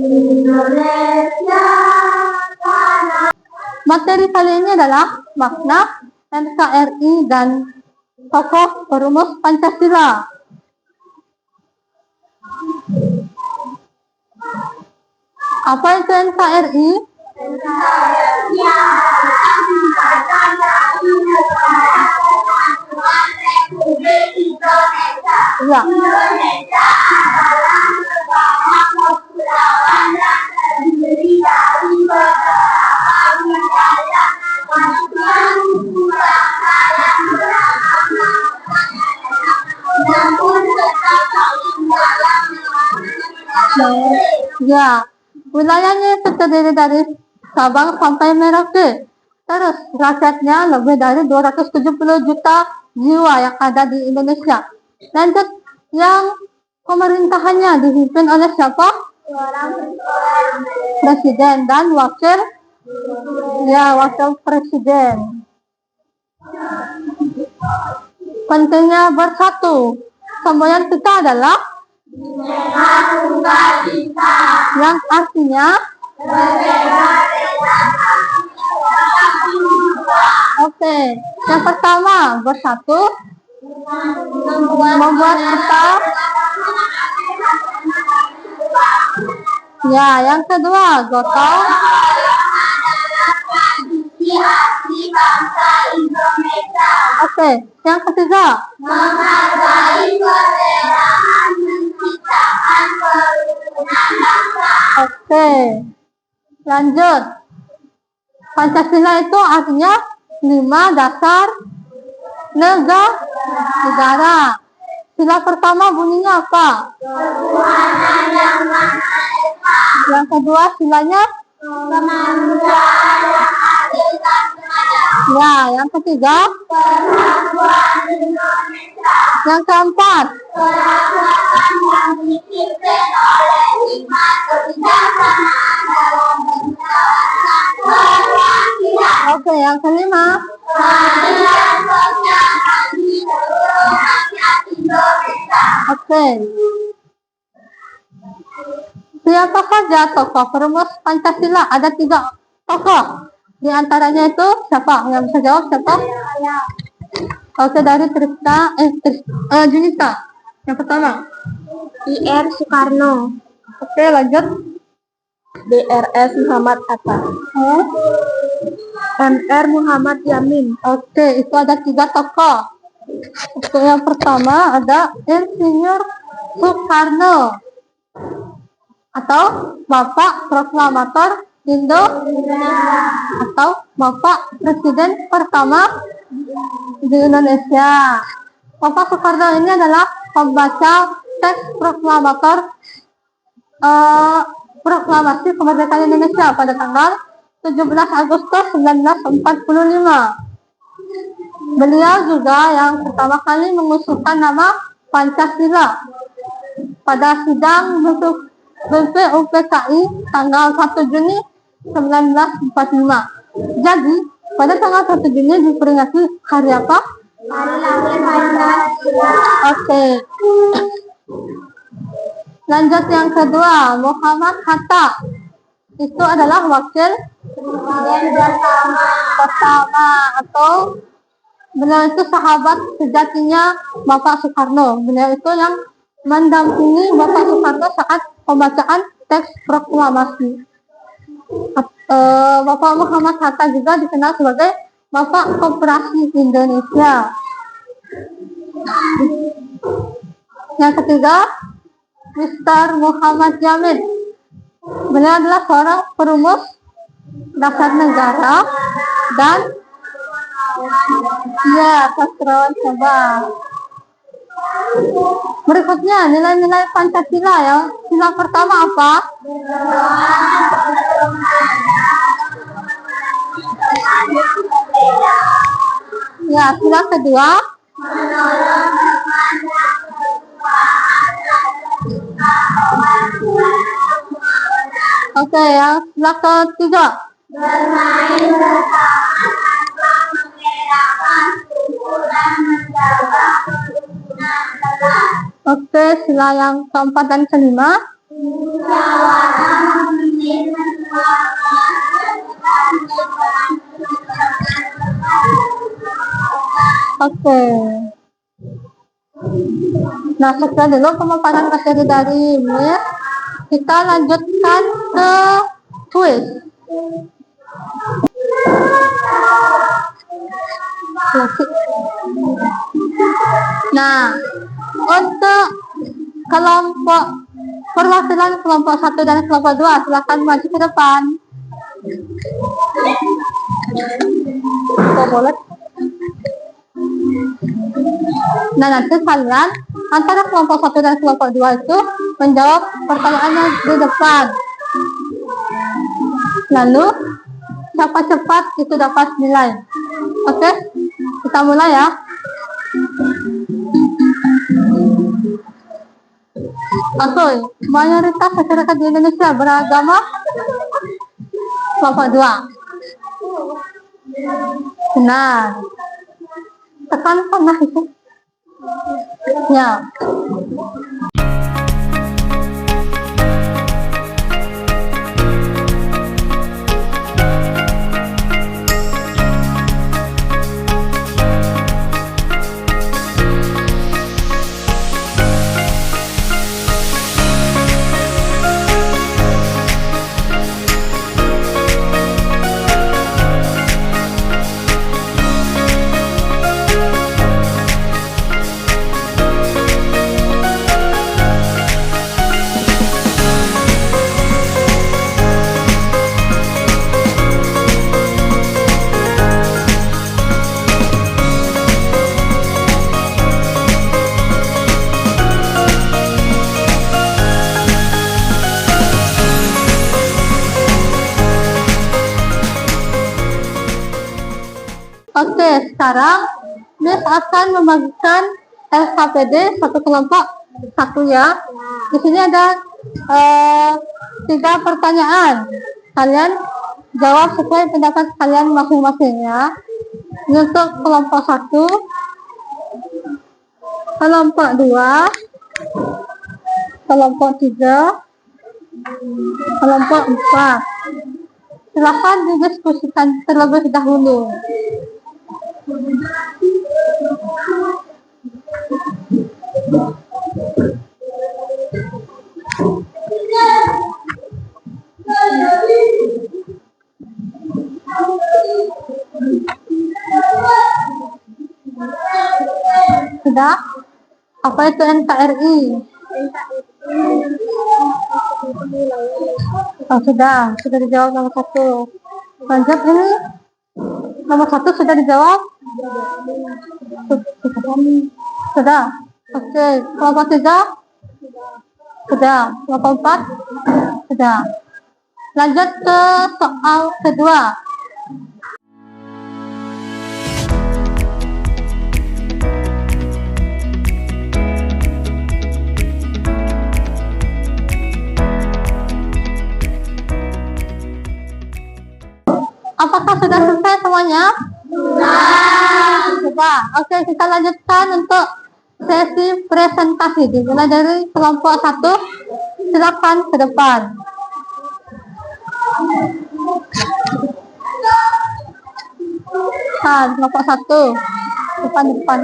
Indonesia. Materi kali ini adalah makna NKRI dan tokoh perumus Pancasila. Apa itu NKRI? NKRI adalah Singkatan dari Negara Kesatuan Republik Indonesia. Ya. Indonesia adalah negara kepulauan yang terdiri dari beberapa wilayah dengan suku bangsa yang beragam, namun tetap saling dalam ya. Wilayahnya itu terdiri dari Sabang sampai Merauke. Terus rakyatnya lebih dari 270 juta jiwa yang ada di Indonesia. Lanjut, yang pemerintahannya dipimpin oleh siapa? Presiden dan wakil presiden. Pentingnya bersatu. Semboyan kita adalah yang artinya oke. Yang pertama bersatu membuat kita ya. Yang kedua gotong oke. Yang ketiga menghargai perbedaan menciptakan kerukunan bangsa. Oke. Lanjut. Pancasila itu artinya 5 dasar negara. Sila pertama bunyinya apa? Ketuhanan yang Maha Esa. Yang kedua silanya kemanusiaan yang adil dan beradab. Ya, yang ketiga persatuan Indonesia. Yang keempat kerajaan yang dipimpin oleh hikmat kebijaksanaan dalam menjalankan perwakilan. Oke, yang kelima keadilan sosial bagi seluruh rakyat Indonesia. Oke. Siapa saja tokoh perumus Pancasila? Ada 3 tokoh. Di antaranya itu siapa? Yang bisa jawab siapa? Oke, dari Junita. Yang pertama I.R. Soekarno. Oke, lanjut. D.R.S. Muhammad Hatta. M.R. Muhammad Yamin. Oke, itu ada 3 tokoh. Oke, yang pertama ada Insinyur Soekarno atau Bapak Proklamator Indonesia atau Bapak Presiden pertama di Indonesia. Bapak Soekarno ini adalah pembaca teks proklamasi kemerdekaan Indonesia pada tanggal 17 Agustus 1945. Beliau juga yang pertama kali mengusulkan nama Pancasila pada sidang BPUPKI tanggal 1 Juni 1945. Jadi, pada tanggal 1 Juni diperingati hari apa? Hari lahir Pancasila. Oke. Lanjut yang kedua, Muhammad Hatta. Itu adalah wakil pertama atau beliau itu sahabat sejatinya Bapak Soekarno. Beliau itu yang mendampingi Bapak Soekarno saat pembacaan teks proklamasi. Bapak Muhammad Hatta juga dikenal sebagai Bapak Koperasi Indonesia. Yang ketiga, Mr. Muhammad Yamin. Beliau adalah seorang perumus dasar negara dan sastrawan coba. Berikutnya nilai-nilai Pancasila ya. Sila pertama apa? Ya, sila kedua oke, yang sila ketiga bermain bersama tanpa membedakan suku dan menjaga kerukunan kelas. Oke, sila yang keempat dan kelima Oke. Nah, sekian dulu pemaparan materi darimu ya. Kita lanjutkan ke kuis. Nah, untuk kelompok perwakilan kelompok 1 dan kelompok 2, silakan maju ke depan. Boleh. Nah, nanti kalian antara kelompok 1 dan kelompok 2 itu menjawab pertanyaannya di depan. Lalu siapa cepat itu dapat nilai. Oke, kita mulai ya. Oke, mayoritas masyarakat di Indonesia beragama kelompok 2. Benar. Tekan pernah itu. Ya. Oke, sekarang Miss akan membagikan LKPD satu kelompok 1 ya. Di sini ada 3 pertanyaan. Kalian jawab sesuai pendapat kalian masing-masing ya. Ini untuk kelompok 1, kelompok 2, kelompok 3, kelompok 4. Silakan didiskusikan terlebih dahulu. Sudah? Apa itu NKRI? Oh, sudah dijawab nomor 1. Lanjut ini. Nomor 1 sudah dijawab? Sudah. Oke, kelompok 3? Sudah. Kelompok 4? Sudah. Lanjut ke soal kedua. Apakah sudah selesai semuanya? Sudah. Oke, kita lanjutkan untuk sesi presentasi. Dimulai dari kelompok 1. Silakan ke depan. Kelompok 1. Depan.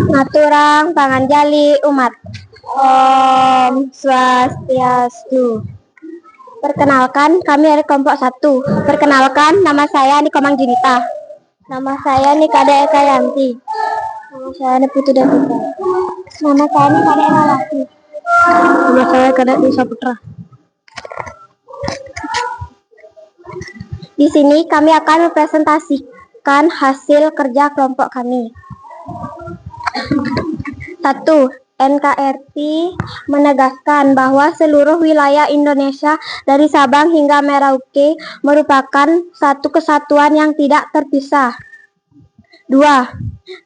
Maturang panganjali umat. Om Swastiastu. Perkenalkan, kami dari kelompok 1. Perkenalkan, nama saya Nikomang Junita. Nama saya Nikada Eka Yanti. Nama saya Putu Devita. Nama saya Nikada Eka Laki. Nama saya Kada Desa Putra. Di sini kami akan mempresentasikan hasil kerja kelompok kami. 1. NKRI menegaskan bahwa seluruh wilayah Indonesia dari Sabang hingga Merauke merupakan satu kesatuan yang tidak terpisah. 2.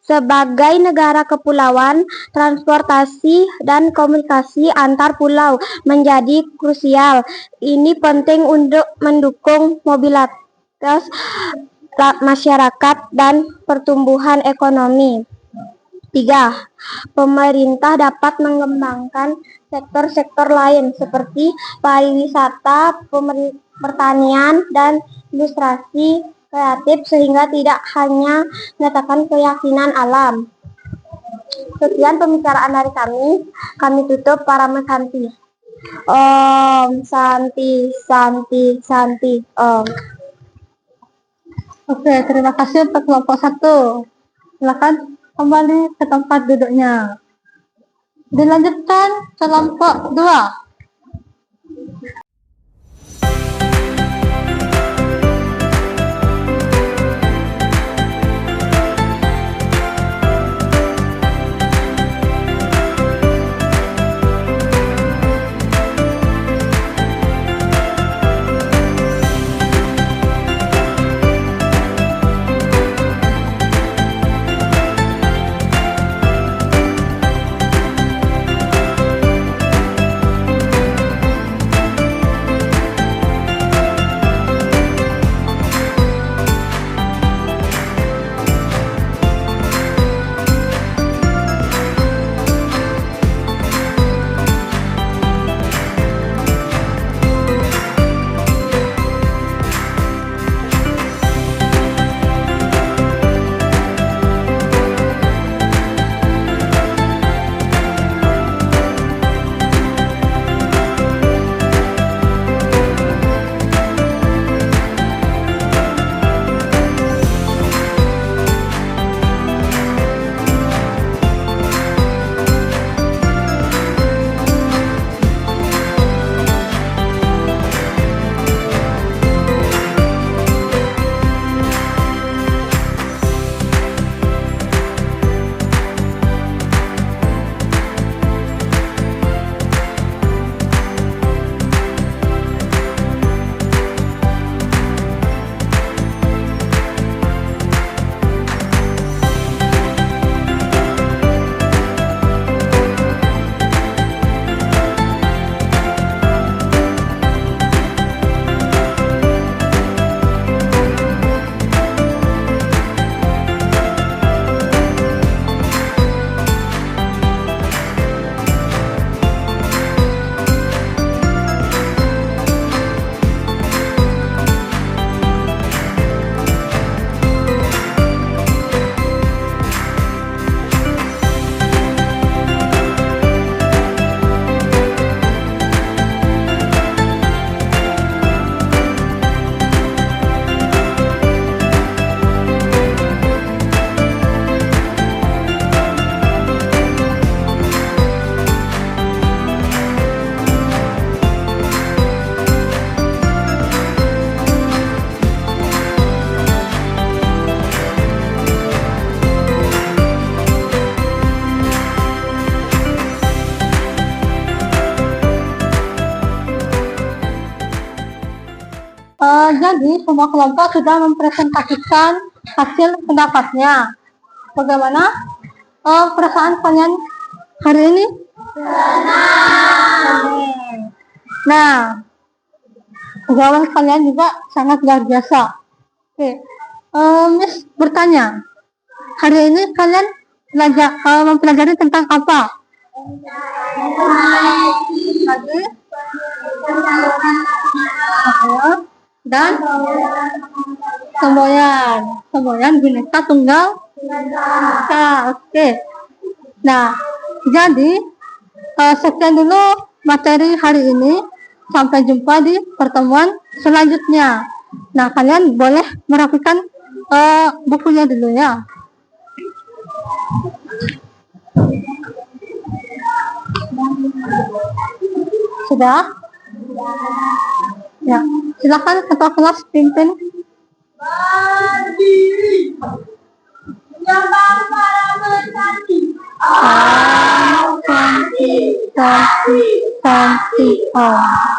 Sebagai negara kepulauan, transportasi dan komunikasi antar pulau menjadi krusial. Ini penting untuk mendukung mobilitas masyarakat dan pertumbuhan ekonomi. 3. Pemerintah dapat mengembangkan sektor-sektor lain seperti pariwisata, pertanian, dan ilustrasi kreatif sehingga tidak hanya menyatakan keyakinan alam. Sekian pembicaraan dari kami. Kami tutup para mesanti. Om Santi Santi Santi Om. Oke, terima kasih untuk kelompok 1. Silakan kembali ke tempat duduknya. Dilanjutkan kelompok 2. Jadi semua kelompok sudah mempresentasikan hasil pendapatnya. Bagaimana perasaan kalian hari ini? Nah, jawaban kalian juga sangat luar biasa. Oke, Miss bertanya, hari ini kalian mempelajari tentang apa? Lagi? Dan semboyan bineka tunggal ika. Oke. Nah, jadi sekian dulu materi hari ini. Sampai jumpa di pertemuan selanjutnya. Nah, kalian boleh merapikan bukunya dulu ya. Sudah? Ya, silakan ketua kelas pimpin. Berdiri. Menyembah para mesanti. Santi, Santi, Santi, Om.